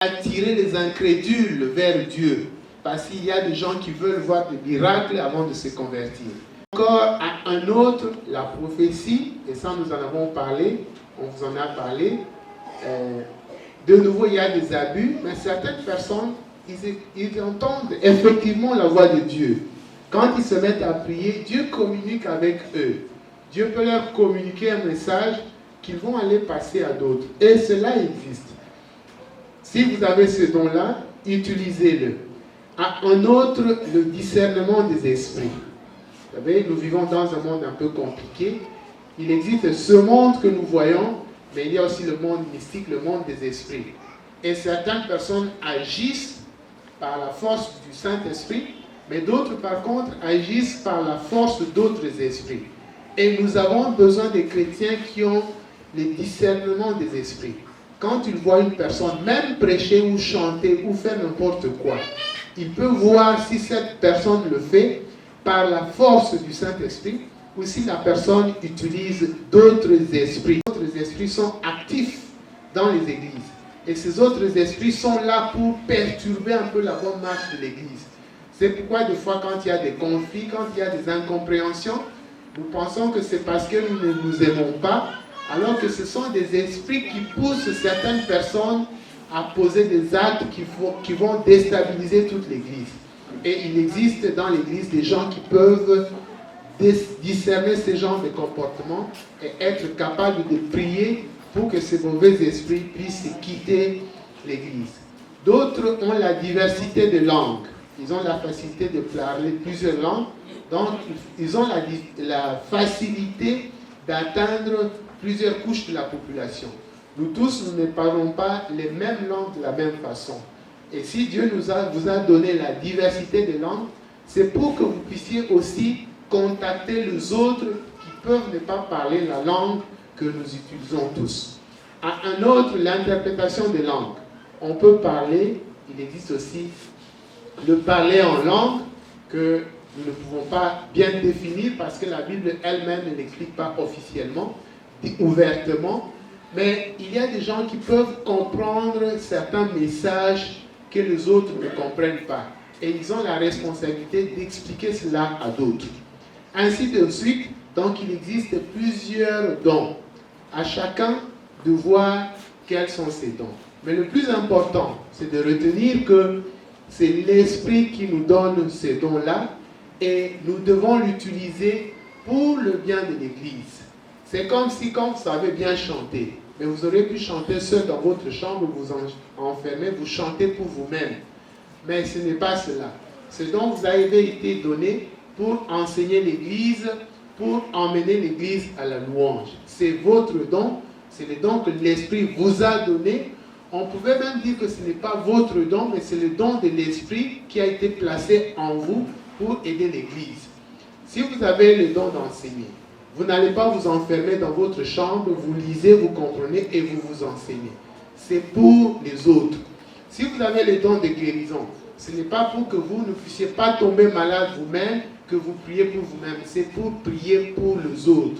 attirer les incrédules vers Dieu. Parce qu'il y a des gens qui veulent voir des miracles avant de se convertir. Encore à un autre, la prophétie, et ça nous en avons parlé, on vous en a parlé. De nouveau, il y a des abus, mais certaines personnes, ils entendent effectivement la voix de Dieu. Quand ils se mettent à prier, Dieu communique avec eux. Dieu peut leur communiquer un message qu'ils vont aller passer à d'autres. Et cela existe. Si vous avez ce don-là, utilisez-le. Un autre, le discernement des esprits. Vous savez, nous vivons dans un monde un peu compliqué. Il existe ce monde que nous voyons, mais il y a aussi le monde mystique, le monde des esprits. Et certaines personnes agissent par la force du Saint-Esprit, mais d'autres, par contre, agissent par la force d'autres esprits. Et nous avons besoin des chrétiens qui ont le discernement des esprits. Quand ils voient une personne, même prêcher ou chanter ou faire n'importe quoi, ils peuvent voir si cette personne le fait par la force du Saint-Esprit ou si la personne utilise d'autres esprits. D'autres esprits sont actifs dans les églises. Et ces autres esprits sont là pour perturber un peu la bonne marche de l'église. C'est pourquoi des fois quand il y a des conflits, quand il y a des incompréhensions, nous pensons que c'est parce que nous ne nous aimons pas, alors que ce sont des esprits qui poussent certaines personnes à poser des actes qui vont déstabiliser toute l'église. Et il existe dans l'église des gens qui peuvent discerner ces genres de comportements et être capables de prier pour que ces mauvais esprits puissent quitter l'église. D'autres ont la diversité de langues. Ils ont la facilité de parler plusieurs langues. Donc, ils ont la facilité d'atteindre plusieurs couches de la population. Nous tous, nous ne parlons pas les mêmes langues de la même façon. Et si Dieu vous a donné la diversité des langues, c'est pour que vous puissiez aussi contacter les autres qui peuvent ne pas parler la langue que nous utilisons tous. À un autre, l'interprétation des langues. On peut parler, il existe aussi le parler en langue que nous ne pouvons pas bien définir parce que la Bible elle-même ne l'explique pas officiellement, ouvertement. Mais il y a des gens qui peuvent comprendre certains messages que les autres ne comprennent pas. Et ils ont la responsabilité d'expliquer cela à d'autres. Ainsi de suite, donc il existe plusieurs dons. À chacun de voir quels sont ses dons. Mais le plus important, c'est de retenir que c'est l'Esprit qui nous donne ces dons-là et nous devons l'utiliser pour le bien de l'Église. C'est comme si, quand vous savez bien chanter, mais vous aurez pu chanter seul dans votre chambre, vous enfermez, vous chantez pour vous-même. Mais ce n'est pas cela. Ce dont vous avez été donné pour enseigner l'Église, pour emmener l'Église à la louange. C'est votre don, c'est le don que l'Esprit vous a donné. On pouvait même dire que ce n'est pas votre don, mais c'est le don de l'Esprit qui a été placé en vous pour aider l'Église. Si vous avez le don d'enseigner, vous n'allez pas vous enfermer dans votre chambre, vous lisez, vous comprenez et vous vous enseignez. C'est pour les autres. Si vous avez le don de guérison, ce n'est pas pour que vous ne puissiez pas tomber malade vous-même, que vous priez pour vous-même. C'est pour prier pour les autres.